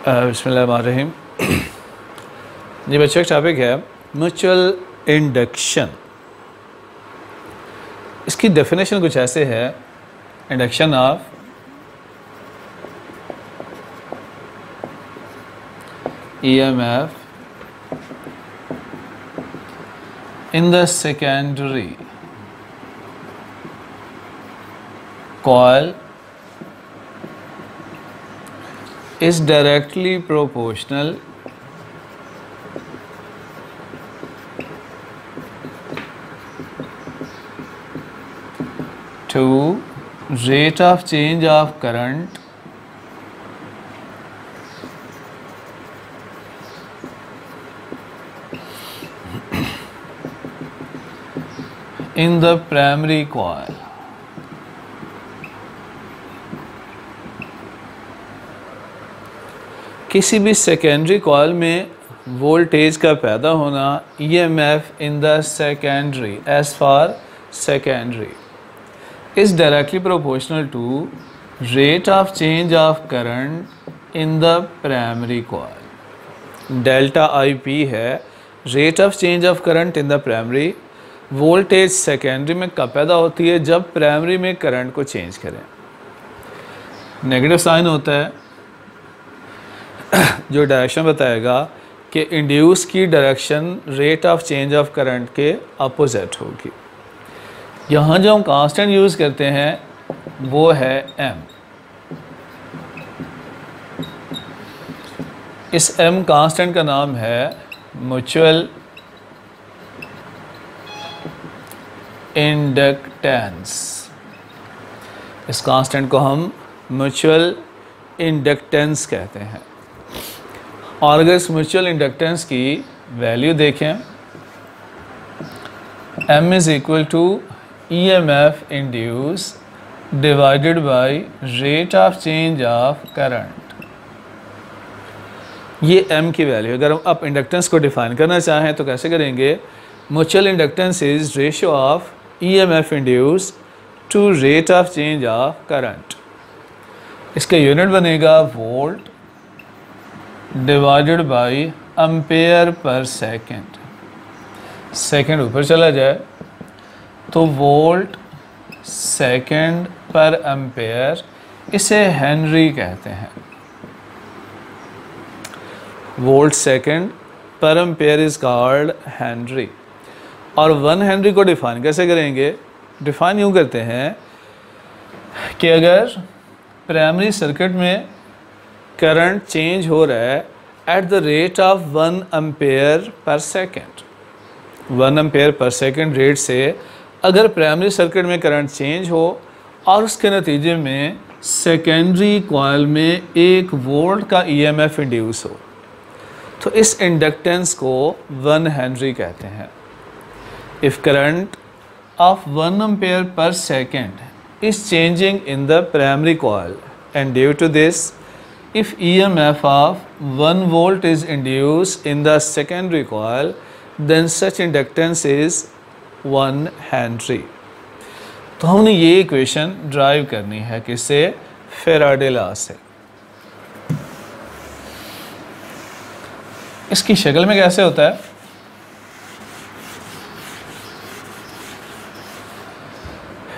बिस्मिल्लाहिर्रहमानिर्रहीम। जी बच्चों, एक टॉपिक है म्यूचुअल इंडक्शन। इसकी डेफिनेशन कुछ ऐसे है, induction of EMF in the secondary coil is directly proportional to rate of change of current in the primary coil. किसी भी सेकेंडरी कॉइल में वोल्टेज का पैदा होना EMF in the secondary as far secondary is directly proportional to rate of change of current in the primary coil. Delta IP है rate of change of current in the primary. Voltage secondary में कब पैदा होती है? जब primary में current को change करें। नेगेटिव साइन होता है जो डायरेक्शन बताएगा कि इंड्यूस की direction rate of change of current के अपोजिट होगी। यहाँ जो हम कांस्टेंट यूज़ करते हैं वो है M। इस M कांस्टेंट का नाम है म्यूचुअल इंडक्टेंस। इस कांस्टेंट को हम म्यूचुअल इंडक्टेंस कहते हैं। और अगर इस म्यूचुअल इंडक्टेंस की वैल्यू देखें, M is equal to EMF induce divided by rate of change of current. ये M की वैल्यू। अगर हम अब इंडक्टेंस को डिफाइन करना चाहें तो कैसे करेंगे? Mutual inductance is ratio of EMF induce to rate of change of current. इसका यूनिट बनेगा वोल्ट डिवाइडेड बाय एम्पेयर पर सेकंड। सेकंड ऊपर चला जाए तो वोल्ट सेकंड पर एम्पेयर, इसे हेनरी कहते हैं। वोल्ट सेकंड पर एम्पेयर इज कॉल्ड हेनरी। और 1 हेनरी को डिफाइन कैसे करेंगे? डिफाइन यूँ करते हैं कि अगर प्राइमरी सर्किट में करंट चेंज हो रहा है at the rate of 1 ampere पर सेकेंड, 1 एम्पेयर पर सेकेंड रेट से अगर प्राइमरी सर्किट में करंट चेंज हो और उसके नतीजे में सेकेंडरी कॉइल में 1 वोल्ट का EMF इंड्यूस हो, तो इस इंडक्टेंस को 1 हेनरी कहते हैं। इफ करंट ऑफ 1 एम्पेयर पर second is changing in the primary coil and due to this if EMF of 1 volt is induced in the secondary coil, then such inductance is 1 Henry। तो हमने ये equation drive करनी है किससे? Faraday law से। इसकी शक्ल में कैसे होता है?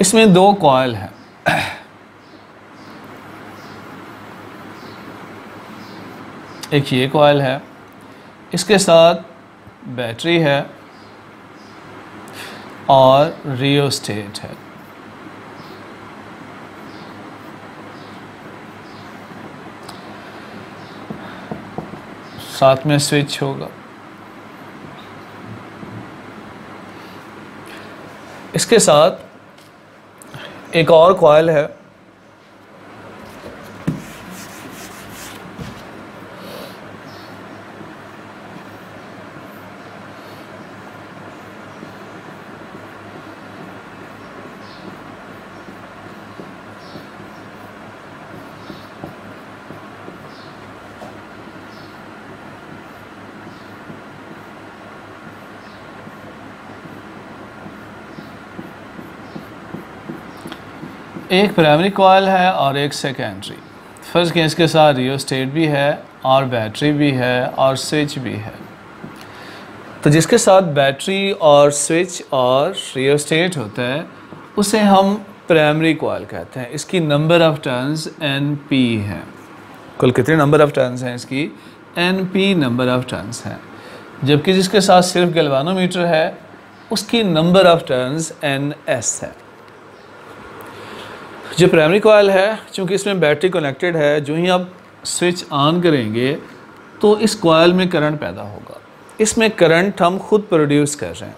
इसमें 2 कॉइल हैं। एक ये कॉइल है, इसके साथ बैटरी है और रियोस्टेट है। साथ में स्विच होगा। इसके साथ एक और कॉइल है, एक प्राइमरी कॉइल है और एक सेकेंडरी। फर्स्ट केस के साथ रियोस्टेट भी है और बैटरी भी है और स्विच भी है। तो जिसके साथ बैटरी और स्विच और रियोस्टेट होता है उसे हम प्राइमरी कॉइल कहते हैं। इसकी नंबर ऑफ टर्न्स NP है। कुल कितने नंबर ऑफ टर्न्स हैं इसकी? NP नंबर ऑफ टर्न्स हैं। जबकि जिसके साथ सिर्फ गैल्वानोमीटर है उसकी नंबर ऑफ टर्न्स NS है। जो प्राइमरी कॉइल है, चूँकि इसमें बैटरी कनेक्टेड है, जो ही आप स्विच ऑन करेंगे तो इस कॉइल में करंट पैदा होगा। इसमें करंट हम खुद प्रोड्यूस कर रहे हैं,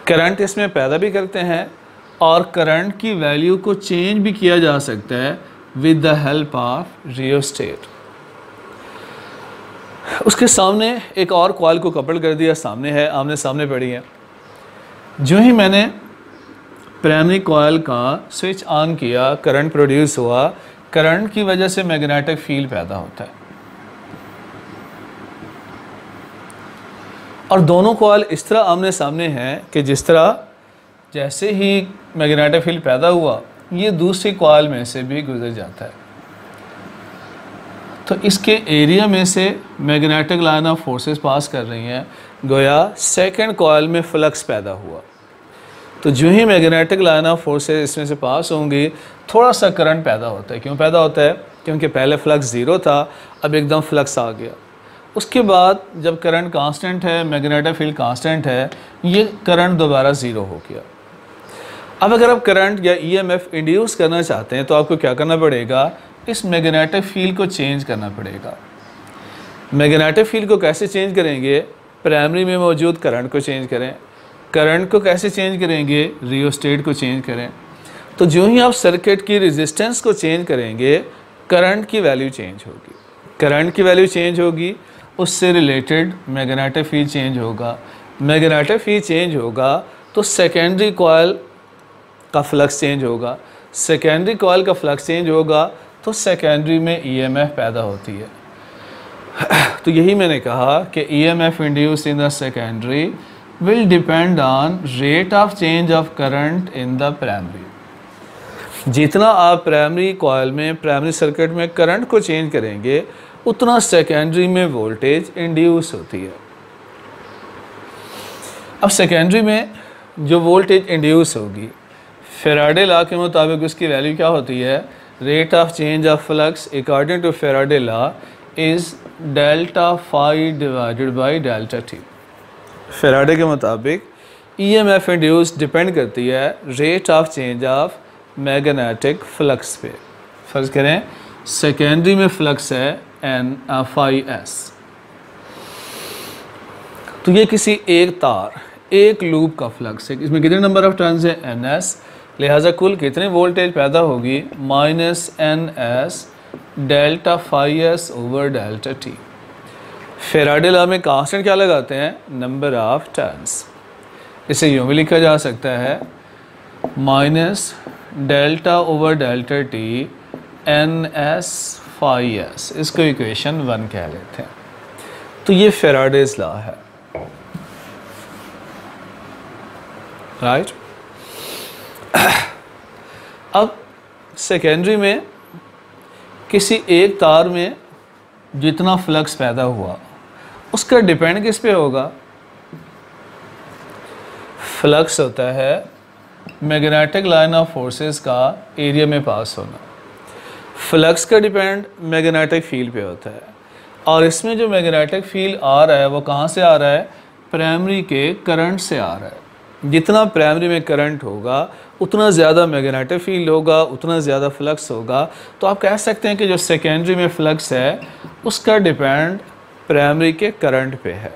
करंट इसमें पैदा भी करते हैं और करंट की वैल्यू को चेंज भी किया जा सकता है with the help of rheostat. उसके सामने एक और कॉइल को कपल कर दिया, सामने है, आमने सामने पड़ी है। जो ही मैंने प्राइमरी कॉइल का स्विच ऑन किया, करंट प्रोड्यूस हुआ, करंट की वजह से मैग्नेटिक फील्ड पैदा होता है। और दोनों कॉइल इस तरह आमने सामने हैं कि जिस तरह जैसे ही मैग्नेटिक फील्ड पैदा हुआ ये दूसरी कॉइल में से भी गुजर जाता है। तो इसके एरिया में से मैग्नेटिक लाइन ऑफ फोर्सेस पास कर रही हैं, गोया सेकंड कॉइल में फ्लक्स पैदा हुआ। तो जो ही मैग्नेटिक लाइन ऑफ फोर्सेस इसमें से पास होंगी थोड़ा सा करंट पैदा होता है। क्यों पैदा होता है? क्योंकि पहले फ्लक्स ज़ीरो था, अब एकदम फ्लक्स आ गया। उसके बाद जब करंट कांस्टेंट है, मैग्नेटिक फील्ड कांस्टेंट है, ये करंट दोबारा ज़ीरो हो गया। अब अगर आप करंट या EMF इंड्यूस करना चाहते हैं तो आपको क्या करना पड़ेगा? इस मैग्नेटिक फील्ड को चेंज करना पड़ेगा। मैग्नेटिक फील्ड को कैसे चेंज करेंगे? प्राइमरी में मौजूद करंट को चेंज करें। करंट को कैसे चेंज करेंगे? रियोस्टेट को चेंज करें। तो जो ही आप सर्किट की रेजिस्टेंस को चेंज करेंगे करंट की वैल्यू चेंज होगी। करंट की वैल्यू चेंज होगी, उससे रिलेटेड मैग्नेटिक फील्ड चेंज होगा। मैग्नेटिक फील्ड चेंज होगा तो सेकेंडरी कॉइल का फ्लक्स चेंज होगा। सेकेंडरी कॉइल का फ्लक्स चेंज होगा तो सेकेंडरी में EMF पैदा होती है। तो यही मैंने कहा कि EMF induce in the secondary will depend on rate of change of current in the primary. जितना आप प्राइमरी कॉइल में, प्राइमरी सर्किट में करंट को चेंज करेंगे उतना सेकेंडरी में वोल्टेज इंड्यूस होती है। अब सेकेंडरी में जो वोल्टेज इंड्यूस होगी फैराडे लॉ के मुताबिक उसकी वैल्यू क्या होती है? Rate of change of flux according to Faraday law is delta phi divided by delta T. Faraday के मुताबिक EMF इंड्यूस डिपेंड करती है rate of change of magnetic flux पे। फर्ज करें सेकेंडरी में फ्लक्स है N∅S, तो ये किसी एक तार, एक लूप का फ्लक्स है। इसमें कितने नंबर ऑफ टर्न्स है? NS। लिहाजा कुल कितनी वोल्टेज पैदा होगी? -NS delta phi S over delta T। Faraday law में कांस्टेंट क्या लगाते हैं? Number of turns. इसे यूँ भी लिखा जा सकता है minus delta over delta T NS phi S। इसको इक्वेशन 1 कह लेते हैं। तो ये फैराडेज लॉ है, राइट। अब सेकेंडरी में किसी एक तार में जितना फ्लक्स पैदा हुआ उसका डिपेंड किस पे होगा? फ्लक्स होता है मैग्नेटिक लाइन ऑफ फोर्सेस का एरिया में पास होना। फ्लक्स का डिपेंड मैग्नेटिक फील्ड पे होता है और इसमें जो मैग्नेटिक फील्ड आ रहा है वो कहाँ से आ रहा है? प्राइमरी के करंट से आ रहा है। जितना प्राइमरी में करंट होगा उतना ज़्यादा मैग्नेटिक फील्ड होगा, उतना ज़्यादा फ्लक्स होगा। तो आप कह सकते हैं कि जो सेकेंडरी में फ्लक्स है उसका डिपेंड प्राइमरी के करंट पे है।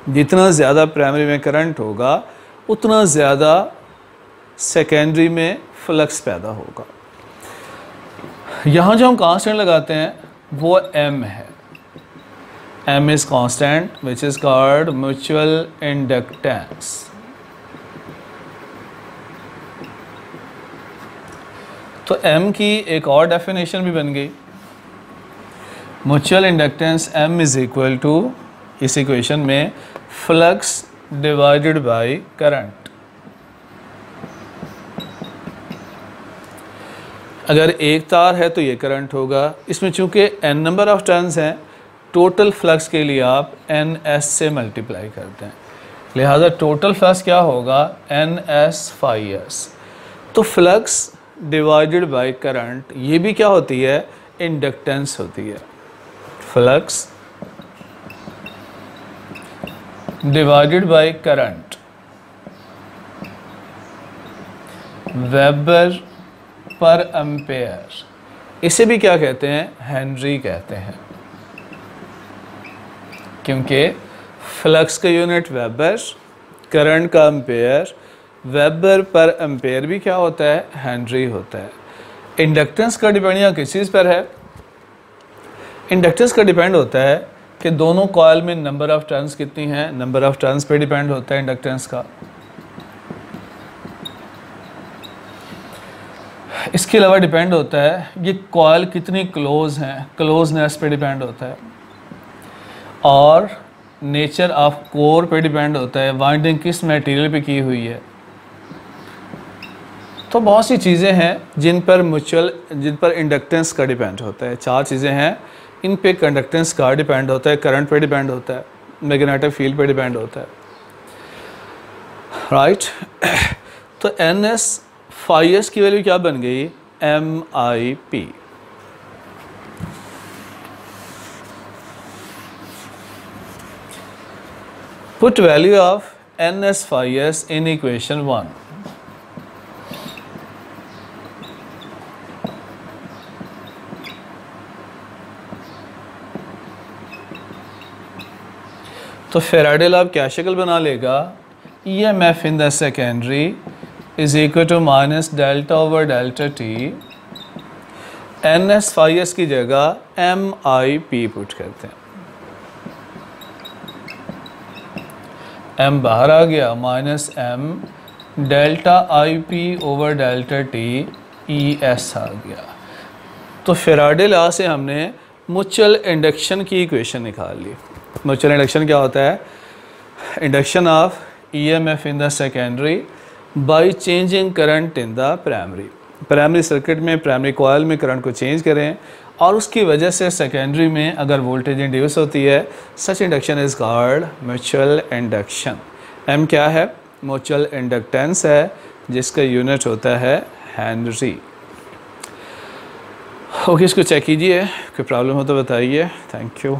जितना ज़्यादा प्राइमरी में करंट होगा उतना ज़्यादा सेकेंडरी में फ्लक्स पैदा होगा। यहाँ जो हम कांस्टेंट लगाते हैं वो M है। M is constant which is called mutual inductance. तो M की एक और डेफिनेशन भी बन गई। Mutual inductance M is equal to, इस इक्वेशन में, फ्लक्स डिवाइडेड बाय करंट। अगर एक तार है तो ये करंट होगा। इसमें चूंकि n नंबर ऑफ टर्न्स हैं टोटल फ्लक्स के लिए आप NS से मल्टीप्लाई करते हैं, लिहाजा टोटल फ्लक्स क्या होगा NS/S। तो फ्लक्स डिवाइडेड बाय करंट, ये भी क्या होती है इंडक्टेंस होती है। Flux divided by current weber पर एम्पेयर, इसे भी क्या कहते हैं हेनरी कहते हैं, क्योंकि फ्लक्स का यूनिट वेबर, करंट का एम्पेयर, वेबर पर एम्पेयर भी क्या होता है हेनरी होता है। इंडक्टेंस का डिपेंड यहाँ किस चीज़ पर है, इंडक्टेंस का डिपेंड होता है कि दोनों कॉइल में नंबर ऑफ टर्न्स कितनी हैं, नंबर ऑफ टर्न्स पे डिपेंड होता है इंडक्टेंस का। इसके अलावा डिपेंड होता है ये कॉइल कितनी क्लोज हैं, क्लोजनेस पे डिपेंड होता है, और नेचर ऑफ कोर पे डिपेंड होता है, वाइंडिंग किस मटेरियल पे की हुई है। तो बहुत सी चीज़ें हैं जिन पर इंडक्टेंस का डिपेंड होता है। 4 चीज़ें हैं, इन पे कंडक्टेंस का डिपेंड होता है, करंट पे डिपेंड होता है, मैग्नेटिक फील्ड पे डिपेंड होता है, राइट। तो NS/S की वैल्यू क्या बन गई MIP। Put value of NS/S in equation 1। तो फेराडे लॉ क्या शक्ल बना लेगा, EMF in the secondary is equal to minus delta over delta T। NS/S की जगह MIP पुट करते हैं, M बाहर आ गया, minus M delta IP over delta T ES आ गया। तो फेराडे लॉ से हमने म्यूचुअल इंडक्शन की इक्वेशन निकाल ली। म्यूचुअल इंडक्शन क्या होता है, induction of EMF in the secondary by changing current in the primary circuit में, प्राइमरी कॉइल में करंट को चेंज करें और उसकी वजह से सेकेंडरी में अगर वोल्टेज इंड्यूस होती है, such induction is called mutual induction. M क्या है, म्यूचुअल इंडक्टेंस है जिसका यूनिट होता है हेनरी। ओके, इसको चेक कीजिए, कोई प्रॉब्लम हो तो बताइए। Thank you.